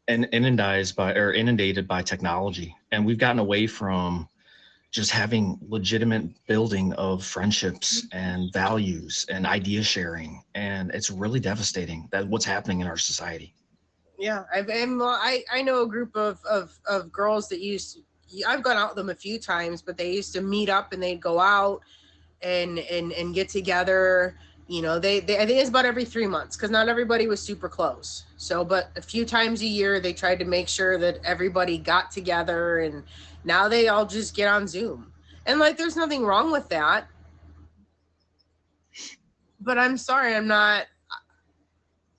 inundated by technology, and we've gotten away from just having legitimate building of friendships and values and idea sharing. And it's really devastating that what's happening in our society. Yeah, I know a group of girls that I've gone out with them a few times, but they used to meet up and they'd go out and get together. You know, they I think it's about every 3 months, because not everybody was super close. So, but a few times a year, they tried to make sure that everybody got together, and now they all just get on Zoom. And like, there's nothing wrong with that. But I'm sorry, I'm not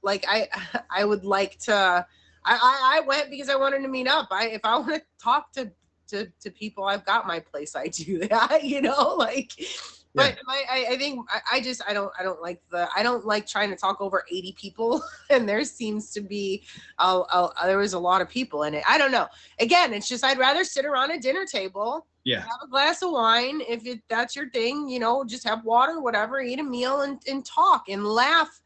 like, I would like to, I went because I wanted to meet up. If I want to talk to people, I've got my place. I do that, you know, like. But I think I don't like trying to talk over 80 people, and there seems to be there was a lot of people in it. I don't know. Again, it's just I'd rather sit around a dinner table, have a glass of wine if that's your thing, you know, just have water, whatever, eat a meal and talk and laugh.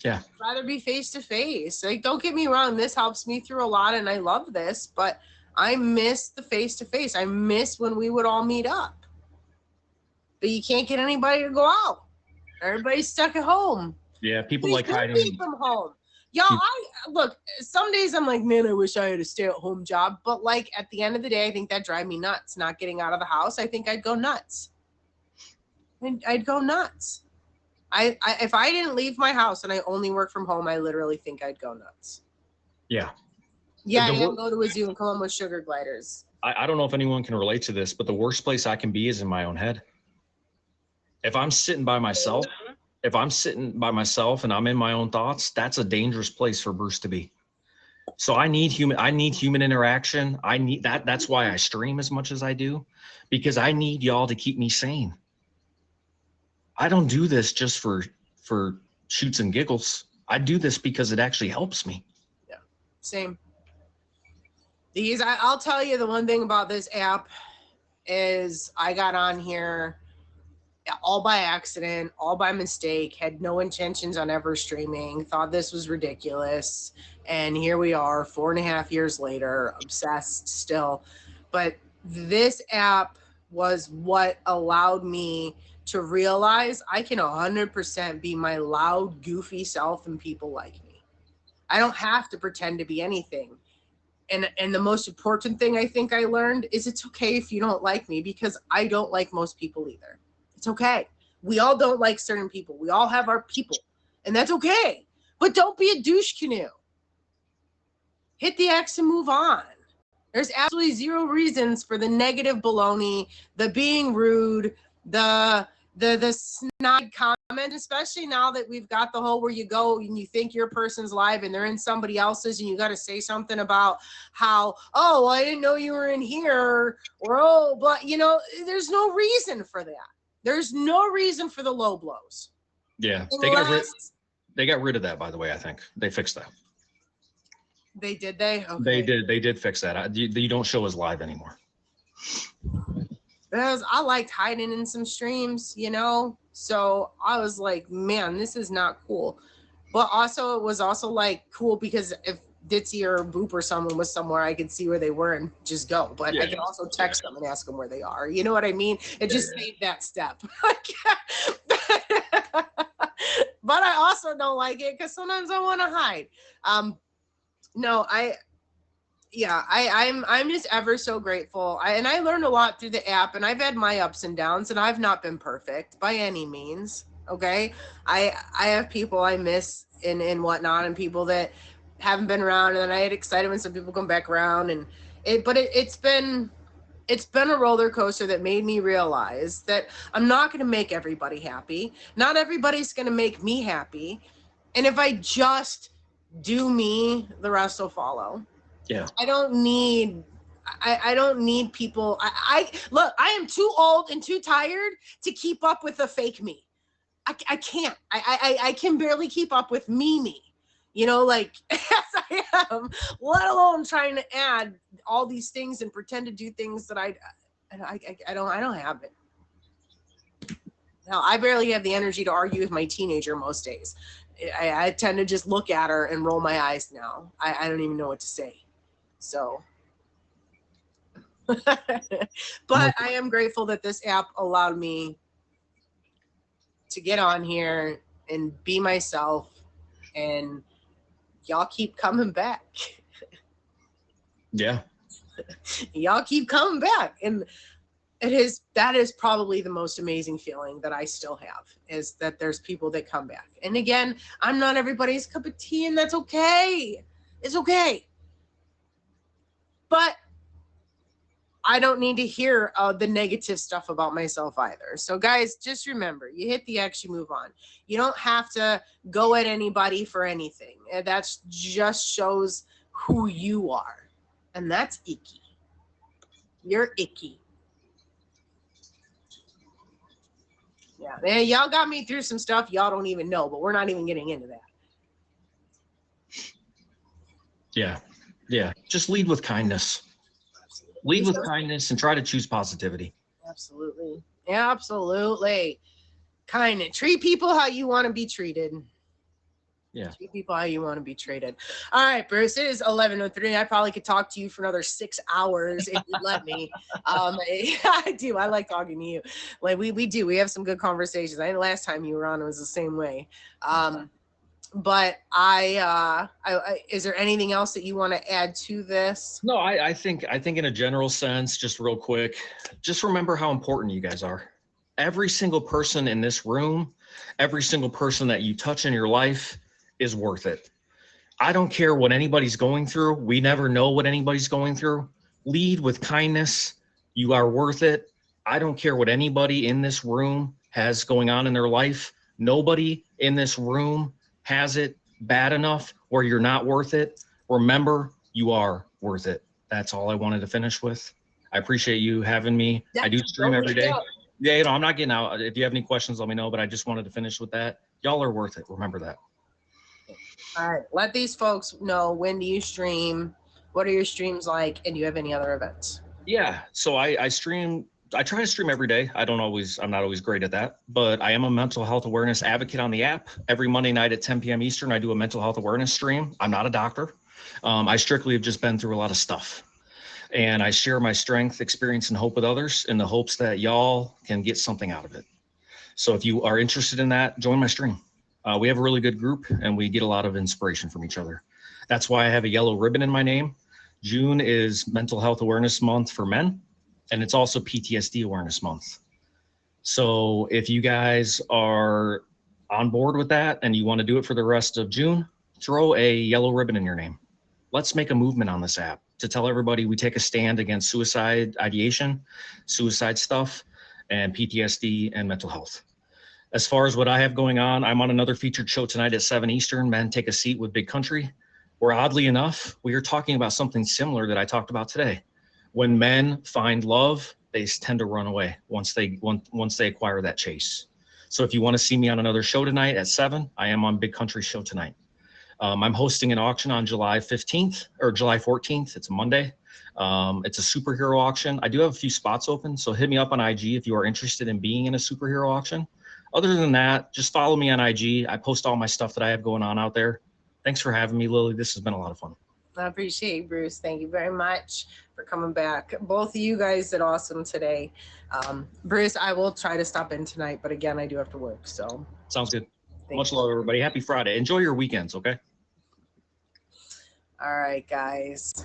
Yeah. I'd rather be face to face. Like, don't get me wrong, this helps me through a lot and I love this, but I miss the face to face. I miss when we would all meet up. But you can't get anybody to go out. Everybody's stuck at home. Yeah, people We like should hiding. be from home. Y'all, I look, some days I'm like, man, I wish I had a stay-at-home job. But like at the end of the day, I think that drive me nuts. Not getting out of the house, I think I'd go nuts. I'd go nuts. I if I didn't leave my house and I only work from home, I literally think I'd go nuts. Yeah. Yeah, and go to a zoo and come home with sugar gliders. I don't know if anyone can relate to this, but the worst place I can be is in my own head. If I'm sitting by myself, and I'm in my own thoughts, that's a dangerous place for Bruce to be. So I need human interaction. I need that. That's why I stream as much as I do, because I need y'all to keep me sane. I don't do this just for shoots and giggles. I do this because it actually helps me. Yeah, same. I'll tell you the one thing about this app is I got on here all by accident, all by mistake, had no intentions on ever streaming, thought this was ridiculous. And here we are 4.5 years later, obsessed still. But this app was what allowed me to realize I can 100% be my loud, goofy self and people like me. I don't have to pretend to be anything. And the most important thing I think I learned is it's okay if you don't like me, because I don't like most people either. It's okay. We all don't like certain people. We all have our people, and that's okay. But don't be a douche canoe. Hit the X and move on. There's absolutely zero reasons for the negative baloney, the being rude, the snide comment, especially now that we've got the whole where you go and you think your person's live and they're in somebody else's, and you got to say something about how, oh, I didn't know you were in here, or oh, but you know, there's no reason for that. There's no reason for the low blows. Yeah, they got rid of that, by the way. I think they fixed that. They did. Okay. They did fix that. You don't show us live anymore. Because I liked hiding in some streams, you know? So I was like, man, this is not cool. But also, it was also like cool because if Ditzy or Boop or someone was somewhere, I could see where they were and just go. But I could also text them and ask them where they are. You know what I mean? It just saved that step. But I also don't like it because sometimes I want to hide. I'm just ever so grateful. I learned a lot through the app, and I've had my ups and downs, and I've not been perfect by any means. Okay. I have people I miss and whatnot, and people that haven't been around, and then I get excited when some people come back around, and it's been a roller coaster that made me realize that I'm not going to make everybody happy. Not everybody's going to make me happy. And if I just do me, the rest will follow. Yeah. I don't need people. Look, I am too old and too tired to keep up with a fake me. I can't. I can barely keep up with me. You know, like as I am, let alone trying to add all these things and pretend to do things that I don't have it. Now, I barely have the energy to argue with my teenager most days. I tend to just look at her and roll my eyes now. I don't even know what to say. So, but I am grateful that this app allowed me to get on here and be myself, and y'all keep coming back. Yeah. Y'all keep coming back. And that is probably the most amazing feeling that I still have, is that there's people that come back. And again, I'm not everybody's cup of tea, and that's okay. It's okay. But I don't need to hear the negative stuff about myself either. So guys, just remember, you hit the X, you move on. You don't have to go at anybody for anything. That's just shows who you are. And that's icky. You're icky. Yeah, man, y'all got me through some stuff y'all don't even know, but we're not even getting into that. Yeah. Yeah. Just lead with kindness. Lead with kindness and try to choose positivity. Absolutely. Absolutely. Kindness. Treat people how you want to be treated. Yeah. Treat people how you want to be treated. All right, Bruce, it is 11:03. I probably could talk to you for another 6 hours if you'd let me. I do. I like talking to you. Like we do. We have some good conversations. I think last time you were on, it was the same way. But is there anything else that you want to add to this? No, I think in a general sense, just real quick, just remember how important you guys are. Every single person in this room, every single person that you touch in your life is worth it. I don't care what anybody's going through. We never know what anybody's going through. Lead with kindness. You are worth it. I don't care what anybody in this room has going on in their life. Nobody in this room has it bad enough where you're not worth it. Remember, you are worth it. That's all I wanted to finish with. I appreciate you having me. I do stream every day. Yeah, I'm not getting out. If you have any questions, let me know, but I just wanted to finish with that. Y'all are worth it. Remember that. All right. Let these folks know, when do you stream? What are your streams like? And do you have any other events? Yeah. So I stream. I try to stream every day. I'm not always great at that, but I am a mental health awareness advocate on the app. Every Monday night at 10 p.m. Eastern, I do a mental health awareness stream. I'm not a doctor. I strictly have just been through a lot of stuff. And I share my strength, experience, and hope with others in the hopes that y'all can get something out of it. So if you are interested in that, join my stream. We have a really good group and we get a lot of inspiration from each other. That's why I have a yellow ribbon in my name. June is Mental Health Awareness Month for men, and it's also PTSD Awareness Month. So if you guys are on board with that and you want to do it for the rest of June, throw a yellow ribbon in your name. Let's make a movement on this app to tell everybody we take a stand against suicide ideation, suicide stuff, and PTSD and mental health. As far as what I have going on, I'm on another featured show tonight at 7 Eastern, Men Take a Seat with Big Country, where oddly enough, we are talking about something similar that I talked about today. When men find love, they tend to run away once they acquire that chase. So if you want to see me on another show tonight at 7, I am on Big Country show tonight. I'm hosting an auction on July 15th or July 14th. It's a Monday. It's a superhero auction. I do have a few spots open, so hit me up on IG if you are interested in being in a superhero auction. Other than that, just follow me on IG. I post all my stuff that I have going on out there. Thanks for having me, Lily. This has been a lot of fun. I appreciate you, Bruce. Thank you very much for coming back. Both of you guys did awesome today. Bruce, I will try to stop in tonight, but again, I do have to work. So sounds good. Much love, everybody. Happy Friday. Enjoy your weekends, okay? All right, guys.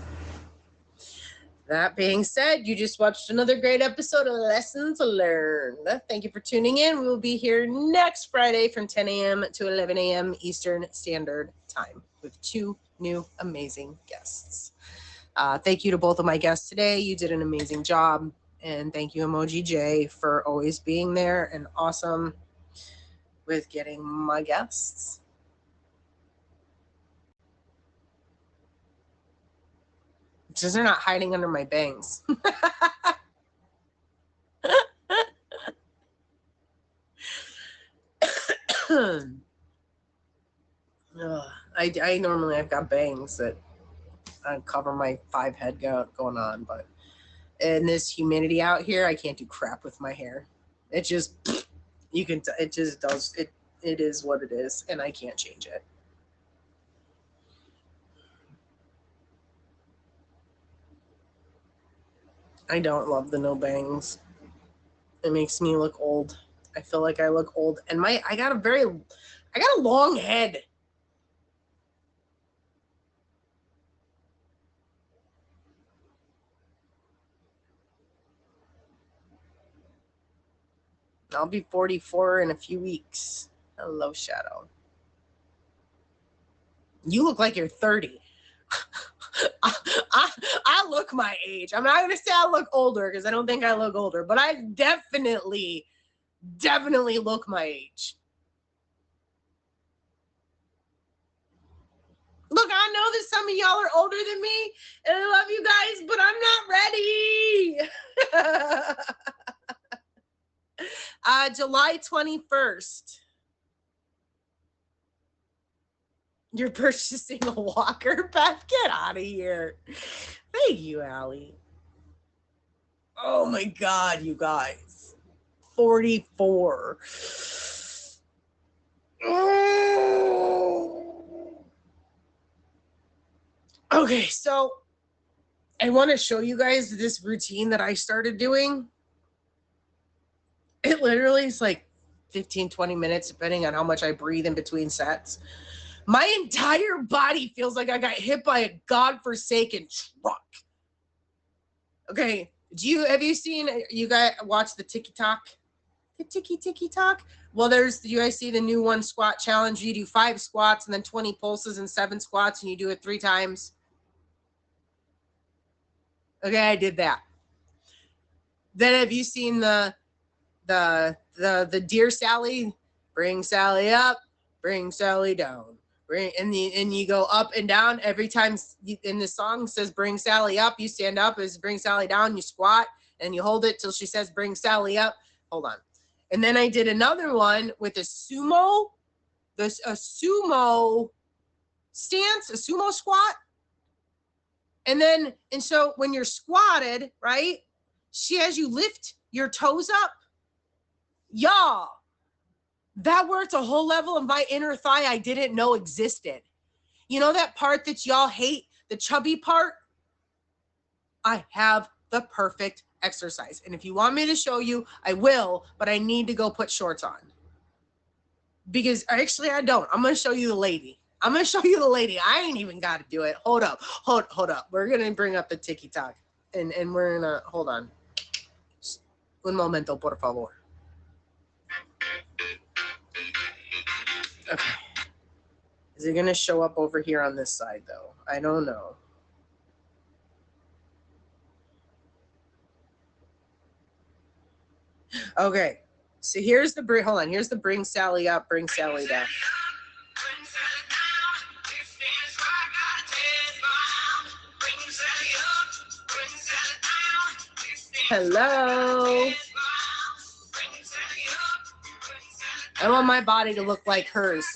That being said, you just watched another great episode of Lessons Learned. Thank you for tuning in. We will be here next Friday from 10 a.m. to 11 a.m. Eastern Standard Time with 2 new amazing guests. Thank you to both of my guests today. You did an amazing job. And thank you, Emoji J, for always being there and awesome with getting my guests. Just they're not hiding under my bangs. I normally I've got bangs that I cover my 5 head going on, but in this humidity out here, I can't do crap with my hair. It just it just does it. It is what it is, and I can't change it. I don't love the no bangs. It makes me look old. I feel like I look old, and I got a long head. I'll be 44 in a few weeks. Hello, Shadow. You look like you're 30. I look my age. I'm not going to say I look older because I don't think I look older, but I definitely look my age. Look, I know that some of y'all are older than me, and I love you guys, but I'm not ready. July 21st. You're purchasing a walker, Beth? Get out of here. Thank you, Allie. Oh my God, you guys. 44. Oh. Okay, so I want to show you guys this routine that I started doing. It literally is like 15, 20 minutes, depending on how much I breathe in between sets. My entire body feels like I got hit by a godforsaken truck. Okay, have you seen, you guys watch the TikTok? The TikTok? Well, do you guys see the new 1 squat challenge? You do 5 squats and then 20 pulses and 7 squats, and you do it 3 times. Okay, I did that. Then have you seen the Dear Sally? Bring Sally up, bring Sally down. And you go up and down every time. In the song says bring Sally up, you stand up. As bring Sally down, you squat and you hold it till she says bring Sally up. Hold on. And then I did another one with a sumo stance, a sumo squat. And so when you're squatted, right, she has you lift your toes up. Y'all, that worked a whole level of my inner thigh I didn't know existed. You know that part that y'all hate, the chubby part? I have the perfect exercise. And if you want me to show you, I will, but I need to go put shorts on. Because actually I don't. I'm going to show you the lady. I ain't even got to do it. Hold up. We're going to bring up the TikTok. And we're going to, hold on. Un momento, por favor. Okay. Is it going to show up over here on this side, though? I don't know. Okay. So here's the hold on. Here's the bring Sally up, bring Sally down. Hello. I want my body to look like hers.